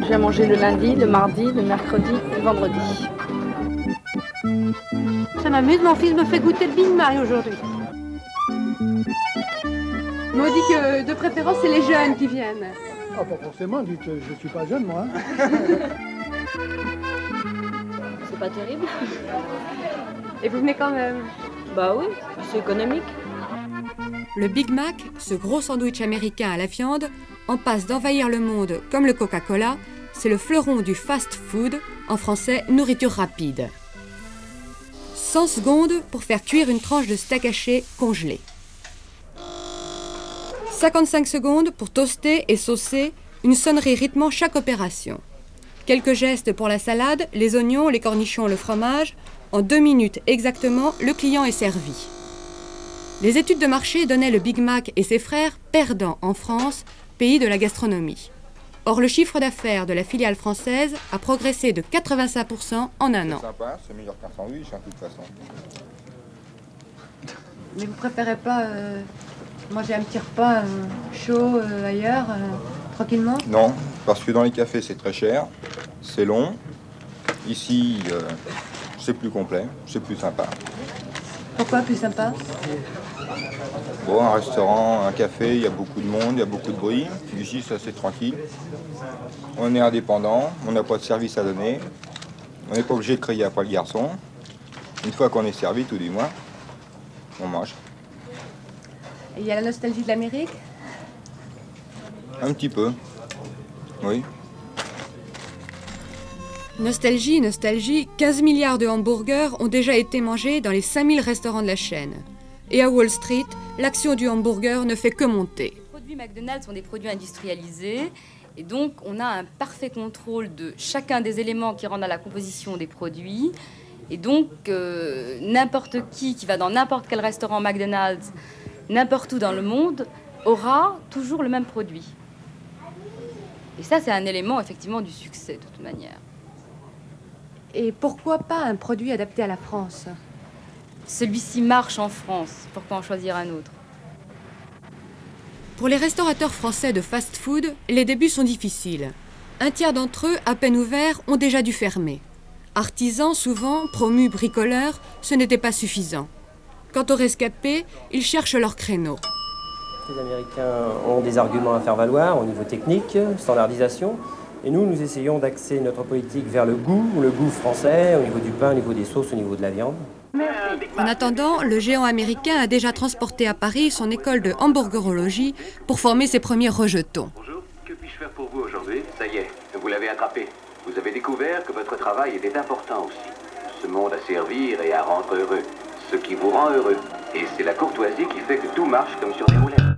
J'ai mangé le lundi, le mardi, le mercredi et le vendredi. Ça m'amuse, mon fils me fait goûter le Big Mac aujourd'hui. On dit que de préférence c'est les jeunes qui viennent. Ah, pas forcément, dites, je suis pas jeune moi. C'est pas terrible. Et vous venez quand même? Bah oui, c'est économique. Le Big Mac, ce gros sandwich américain à la viande, en passe d'envahir le monde comme le Coca-Cola, c'est le fleuron du fast-food, en français nourriture rapide. 100 secondes pour faire cuire une tranche de steak haché congelé. 55 secondes pour toaster et saucer, une sonnerie rythmant chaque opération. Quelques gestes pour la salade, les oignons, les cornichons, le fromage. En 2 minutes exactement, le client est servi. Les études de marché donnaient le Big Mac et ses frères perdants en France, pays de la gastronomie. Or, le chiffre d'affaires de la filiale française a progressé de 85% en un an. C'est sympa, c'est meilleur qu'un sandwich, de toute façon. Mais vous préférez pas manger un petit repas chaud ailleurs, tranquillement? Non, parce que dans les cafés, c'est très cher, c'est long. Ici, c'est plus complet, c'est plus sympa. Pourquoi plus sympa? Bon, un restaurant, un café, il y a beaucoup de monde, il y a beaucoup de bruit. Ici, c'est assez tranquille. On est indépendant, on n'a pas de service à donner. On n'est pas obligé de crier après le garçon. Une fois qu'on est servi, tout du moins, on mange. Et il y a la nostalgie de l'Amérique? Un petit peu, oui. Nostalgie, nostalgie, 15 milliards de hamburgers ont déjà été mangés dans les 5000 restaurants de la chaîne. Et à Wall Street, l'action du hamburger ne fait que monter. Les produits McDonald's sont des produits industrialisés et donc on a un parfait contrôle de chacun des éléments qui rendent à la composition des produits. Et donc n'importe qui va dans n'importe quel restaurant McDonald's, n'importe où dans le monde, aura toujours le même produit. Et ça, c'est un élément effectivement du succès de toute manière. Et pourquoi pas un produit adapté à la France? Celui-ci marche en France, pourquoi en choisir un autre? Pour les restaurateurs français de fast-food, les débuts sont difficiles. Un tiers d'entre eux, à peine ouverts, ont déjà dû fermer. Artisans, souvent, promus bricoleurs, ce n'était pas suffisant. Quant aux rescapés, ils cherchent leur créneau. Les Américains ont des arguments à faire valoir au niveau technique, standardisation. Et nous essayons d'axer notre politique vers le goût français, au niveau du pain, au niveau des sauces, au niveau de la viande. En attendant, le géant américain a déjà transporté à Paris son école de hamburgerologie pour former ses premiers rejetons. Bonjour, que puis-je faire pour vous aujourd'hui? Ça y est, vous l'avez attrapé. Vous avez découvert que votre travail était important aussi. Ce monde à servir et à rendre heureux. Ce qui vous rend heureux. Et c'est la courtoisie qui fait que tout marche comme sur des roulettes.